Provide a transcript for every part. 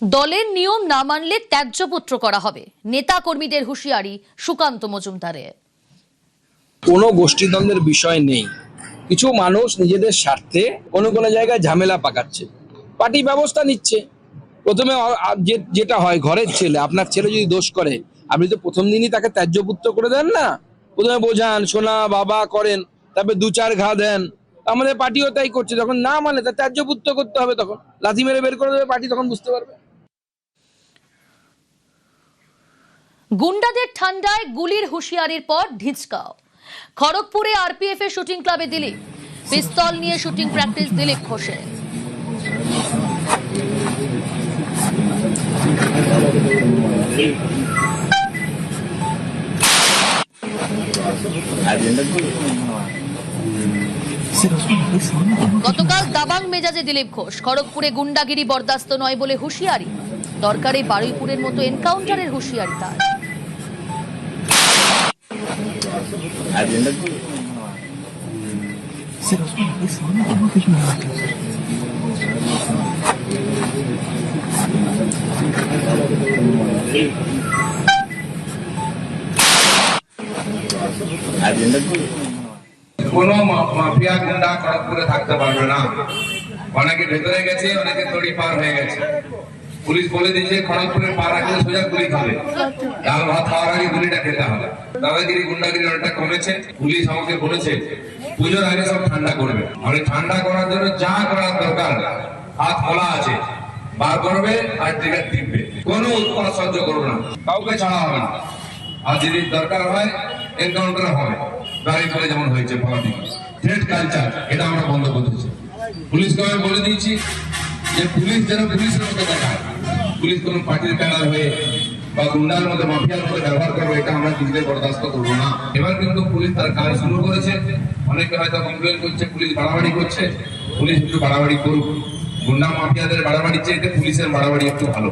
দলের নিয়ম না মানলে ত্যায্যপুত্র করা হবে, নেতা কর্মীদের হুঁশিয়ারি সুকান্ত মজুমদারের। কোনো গোষ্ঠীদ্বন্দ্বের বিষয় নেই। কিছু মানুষ নিজেদের স্বার্থে কোনো কোনো জায়গায় ঝামেলা পাকাচ্ছে, পার্টি ব্যবস্থা নিচ্ছে। প্রথমে যেটা হয়, ঘরের ছেলে, আপনার ছেলে যদি দোষ করে, আপনি তো প্রথম দিনই তাকে ত্যায্যপুত্র করে দেন না। প্রথমে বোঝান, শোনা বাবা করেন, তারপরে দু চার ঘা দেন। আমাদের পার্টিও তাই করছে। যখন না মানে তা ত্যায্যপুত্র করতে হবে, তখন লাথি মেরে বের করে দেবে পার্টি, তখন বুঝতে পারবে। গুন্ডাদের ঠান্ডায় গুলির হুঁশিয়ারির পর ঢিচকাও। খড়গপুরে আরপিএফ এর শুটিং ক্লাবে দিলীপ, পিস্তল নিয়ে শুটিং প্র্যাকটিস দিলীপ ঘোষের। গতকাল দাবাং মেজাজে দিলীপ ঘোষ। খড়গপুরে গুন্ডাগিরি বরদাস্ত নয় বলে হুঁশিয়ারি। দরকারে বারুইপুরের মতো এনকাউন্টারের হুঁশিয়ারি তার। কোন মাফিয়া গুন্ডা খড়গপুরে থাকতে পারবে না। অনেকে ভেতরে গেছে, অনেকে তড়ি পার হয়ে গেছে। পুলিশ বলে দিয়েছে খড়গপুরের পার রাখলে সোজা গুলি খাবে, ডাল ভাত খাওয়ার আগে গুলিটা খেতে হবে। দাদাগিরি গুন্ডাগিরি অনেকটা কমেছে। পুলিশ আমাকে বলেছে পুজোর আগে সব ঠান্ডা করবে। আমি ঠান্ডা করার জন্য যা করার দরকার হাত খোলা আছে, বার করবে আর ট্রিগার টিপবে। কোনো উৎপাত সহ্য করবো না, কাউকে ছাড়া হবে না। আর যদি দরকার হয় এনকাউন্টার হবে, গাড়ি করে যেমন হয়েছে থ্রেট কালচার, এটা আমরা বন্ধ করতেছি। পুলিশকে আমি বলে দিয়েছি যে পুলিশ যেন পুলিশের মতো দেখায়। পুলিশ কোন পার্টির ক্যাডার হয়ে বা গুন্ডার মতো মাফিয়ার মতো ব্যবহার করবে, এটা আমরা কিছুতে বরদাস্ত করবো না। এবার কিন্তু পুলিশ তার কাজ শুরু করেছে। অনেকে হয়তো কমপ্লেন করছে পুলিশ বাড়াবাড়ি করছে। পুলিশ একটু বাড়াবাড়ি করুক। গুন্ডা মাফিয়াদের বাড়াবাড়ির চাইতে পুলিশের বাড়াবাড়ি একটু ভালো।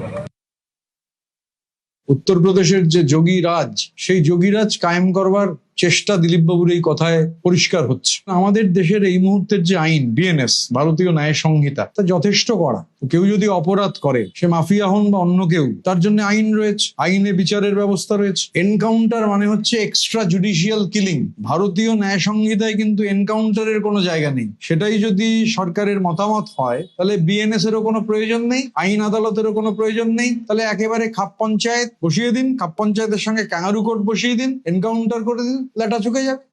উত্তরপ্রদেশের যে যোগীরাজ, সেই যোগীরাজ কায়েম করবার চেষ্টা দিলীপবাবুর এই কথায় পরিষ্কার হচ্ছে। আমাদের দেশের এই মুহূর্তের যে আইন, বিএনএস, ভারতীয় ন্যায় সংহিতা, তা যথেষ্ট কড়া। কেউ যদি অপরাধ করে, সে মাফিয়া হন বা অন্য কেউ, তার জন্য আইন রয়েছে, আইনে বিচারের ব্যবস্থা রয়েছে। এনকাউন্টার মানে হচ্ছে এক্সট্রা জুডিশিয়াল কিলিং। ভারতীয় ন্যায় সংহিতায় কিন্তু এনকাউন্টারের কোনো জায়গা নেই। সেটাই যদি সরকারের মতামত হয়, তাহলে বিএনএস এরও কোনো প্রয়োজন নেই, আইন আদালতেরও কোনো প্রয়োজন নেই। তাহলে একেবারে খাপ পঞ্চায়েত বসিয়ে দিন, খাপ পঞ্চায়েতের সঙ্গে ক্যাঙ্গারু কোর্ট বসিয়ে দিন, এনকাউন্টার করে দিন, লেটা চুকে যাবে।